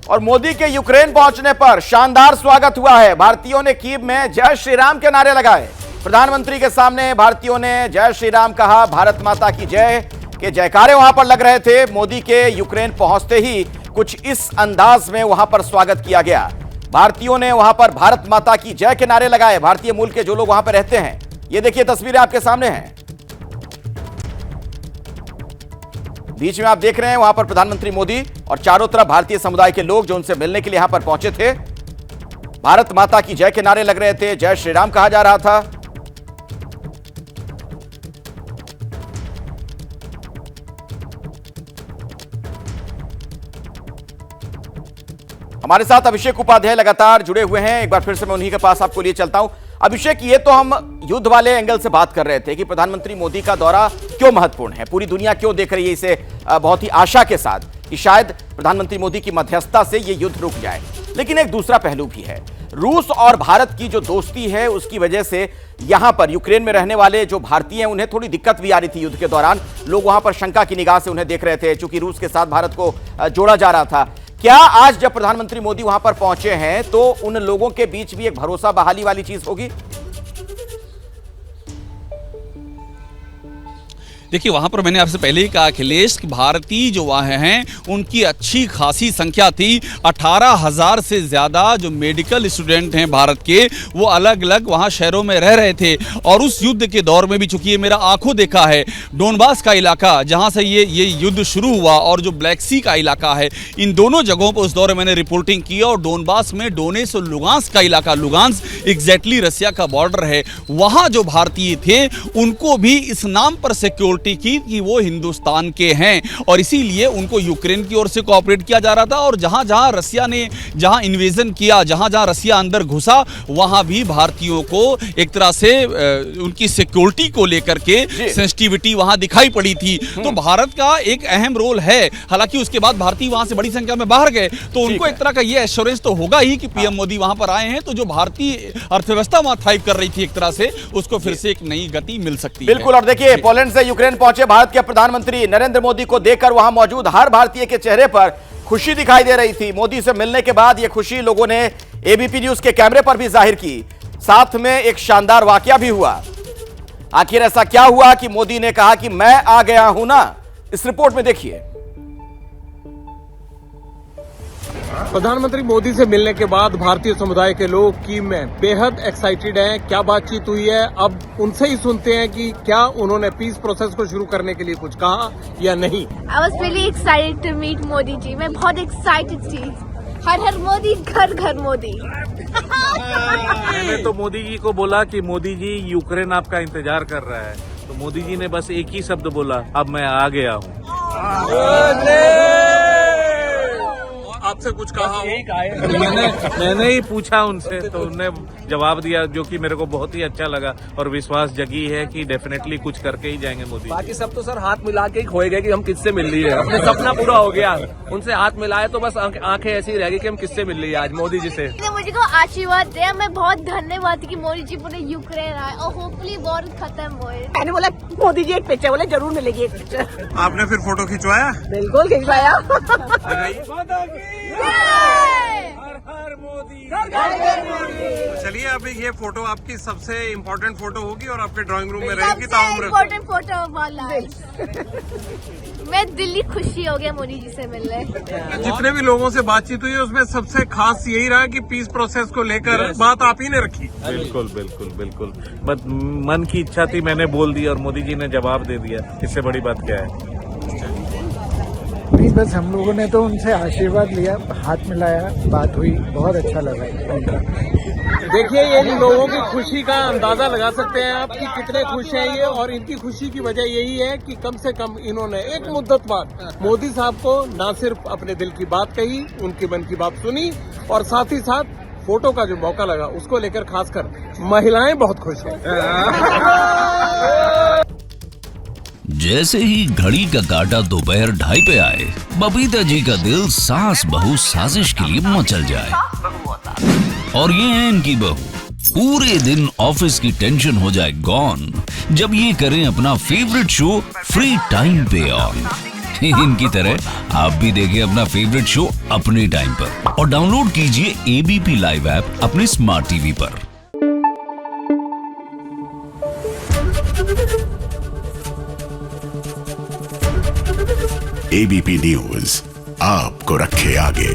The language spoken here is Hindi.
और मोदी के यूक्रेन पहुंचने पर शानदार स्वागत हुआ है। भारतीयों ने कीव में जय श्री राम के नारे लगाए। प्रधानमंत्री के सामने भारतीयों ने जय श्री राम कहा, भारत माता की जय के जयकारे वहां पर लग रहे थे। मोदी के यूक्रेन पहुंचते ही कुछ इस अंदाज में वहां पर स्वागत किया गया। भारतीयों ने वहां पर भारत माता की जय के नारे लगाए। भारतीय मूल के जो लोग वहां पर रहते हैं, ये देखिए तस्वीरें आपके सामने हैं। बीच में आप देख रहे हैं वहां पर प्रधानमंत्री मोदी और चारों तरफ भारतीय समुदाय के लोग जो उनसे मिलने के लिए यहां पर पहुंचे थे। भारत माता की जय के नारे लग रहे थे, जय श्री राम कहा जा रहा था। हमारे साथ अभिषेक उपाध्याय लगातार जुड़े हुए हैं। एक बार फिर से मैं उन्हीं के पास आपको लिए चलता हूं। अभिषेक, ये तो हम युद्ध वाले एंगल से बात कर रहे थे कि प्रधानमंत्री मोदी का दौरा क्यों महत्वपूर्ण है, पूरी दुनिया क्यों देख रही है इसे बहुत ही आशा के साथ कि शायद प्रधानमंत्री मोदी की मध्यस्थता से ये युद्ध रुक जाए। लेकिन एक दूसरा पहलू भी है। रूस और भारत की जो दोस्ती है उसकी वजह से यहां पर यूक्रेन में रहने वाले जो भारतीय हैं उन्हें थोड़ी दिक्कत भी आ रही थी। युद्ध के दौरान लोग वहां पर शंका की निगाह से उन्हें देख रहे थे, चूंकि रूस के साथ भारत को जोड़ा जा रहा था। क्या आज जब प्रधानमंत्री मोदी वहां पर पहुंचे हैं तो उन लोगों के बीच भी एक भरोसा बहाली वाली चीज होगी? देखिए, वहां पर मैंने आपसे पहले ही कहा अखिलेश कि भारतीय जो वहां हैं उनकी अच्छी खासी संख्या थी। 18,000 से ज्यादा जो मेडिकल स्टूडेंट हैं भारत के, वो अलग अलग वहां शहरों में रह रहे थे। और उस युद्ध के दौर में भी, चूंकि ये मेरा आंखों देखा है, डोनबास का इलाका जहां से ये युद्ध शुरू हुआ और जो ब्लैक सी का इलाका है, इन दोनों जगहों पर उस दौर में मैंने रिपोर्टिंग की। और डोनबास में डोनेस और लुगांस का इलाका, लुगांस एग्जैक्टली रसिया का बॉर्डर है, वहां जो भारतीय थे उनको भी इस नाम पर सिक्योरिटी की कि वो हिंदुस्तान के हैं और इसीलिए उनको यूक्रेन की ओर से कोऑपरेट किया जा रहा था। और जहां जहां रसिया ने जहां इन्वेजन किया, जहां जहां रसिया अंदर घुसा, वहां भी भारतीयों को एक तरह से उनकी सिक्योरिटी को लेकर के सेंसिटिविटी वहां दिखाई पड़ी थी। तो भारत का एक अहम रोल है। हालांकि उसके बाद भारतीय वहां से बड़ी संख्या में बाहर गए, तो उनको एक तरह का ये एश्योरेंस तो होगा ही कि पीएम मोदी वहां पर आए हैं, तो जो भारतीय अर्थव्यवस्था वहां थ्राइव कर रही थी एक तरह से, उसको फिर से एक नई गति मिल सकती है। बिल्कुल। और देखिए, पोलैंड से यूक्रेन पहुंचे भारत के प्रधानमंत्री नरेंद्र मोदी को देखकर वहां मौजूद हर भारतीय के चेहरे पर खुशी दिखाई दे रही थी। मोदी से मिलने के बाद यह खुशी लोगों ने एबीपी न्यूज के कैमरे पर भी जाहिर की। साथ में एक शानदार वाकया भी हुआ। आखिर ऐसा क्या हुआ कि मोदी ने कहा कि मैं आ गया हूं ना? इस रिपोर्ट में देखिए। प्रधानमंत्री मोदी से मिलने के बाद भारतीय समुदाय के लोग कीव में बेहद एक्साइटेड हैं। क्या बातचीत हुई है, अब उनसे ही सुनते हैं कि क्या उन्होंने पीस प्रोसेस को शुरू करने के लिए कुछ कहा या नहीं। I was really excited to meet Modi ji. मैं बहुत एक्साइटेड थी। हर हर मोदी, घर घर मोदी। मैंने तो मोदी जी को बोला कि मोदी जी यूक्रेन आपका इंतजार कर रहा है, तो मोदी जी ने बस एक ही शब्द बोला, अब मैं आ गया हूँ। आपसे कुछ कहा? मैंने ही पूछा उनसे, तो उन्होंने जवाब दिया जो कि मेरे को बहुत ही अच्छा लगा और विश्वास जगी है कि डेफिनेटली कुछ करके ही जाएंगे मोदी। बाकी सब तो सर हाथ मिला के ही खोए गए कि हम किससे मिल रही है। अपने सपना पूरा हो गया, उनसे हाथ मिलाए तो बस आंखें ऐसी ही रह गई कि हम किससे मिल रही है आज मोदी जी से। मुझे को आशीर्वाद दिया, मैं बहुत धन्यवाद कि मोदी जी पूरे यूक्रेन आए और होपफुली वॉर खत्म होए। मैंने बोला मोदी जी एक पिक्चर, बोले जरूर मिलेगी एक पिक्चर। आपने फिर फोटो खिंचवाया? बिल्कुल खिंचवाया। हर मोदी। चलिए, अभी ये फोटो आपकी सबसे इम्पोर्टेंट फोटो होगी और आपके ड्राइंग रूम में रहेगी ताउम्र। इम्पोर्टेंट फोटो वाला। मैं दिल्ली खुशी हो गया मोदी जी से मिलने। जितने भी लोगों से बातचीत हुई उसमें सबसे खास यही रहा कि पीस प्रोसेस को लेकर बात आप ही ने रखी। बिल्कुल बिल्कुल बिल्कुल, बस मन की इच्छा थी, मैंने बोल दी और मोदी जी ने जवाब दे दिया। इससे बड़ी बात क्या है? नहीं, बस हम लोगों ने तो उनसे आशीर्वाद लिया, हाथ मिलाया, बात हुई, बहुत अच्छा लगा उनका। देखिए, ये लोगों की खुशी का अंदाजा लगा सकते हैं आप कि कितने खुश हैं ये। और इनकी खुशी की वजह यही है कि कम से कम इन्होंने एक मुद्दत बाद मोदी साहब को न सिर्फ अपने दिल की बात कही, उनकी मन की बात सुनी, और साथ ही साथ फोटो का जो मौका लगा उसको लेकर खासकर महिलाएं बहुत खुश हैं। जैसे ही घड़ी का काटा दोपहर 2:30 पे आए, बबीता जी का दिल सास बहू साजिश के लिए मचल जाए। और ये है इनकी बहू, पूरे दिन ऑफिस की टेंशन हो जाए गॉन जब ये करें अपना फेवरेट शो फ्री टाइम पे ऑन। इनकी तरह आप भी देखिए अपना फेवरेट शो अपने टाइम पर और डाउनलोड कीजिए एबीपी लाइव ऐप अपने स्मार्ट टीवी पर। एबीपी न्यूज आपको रखे आगे।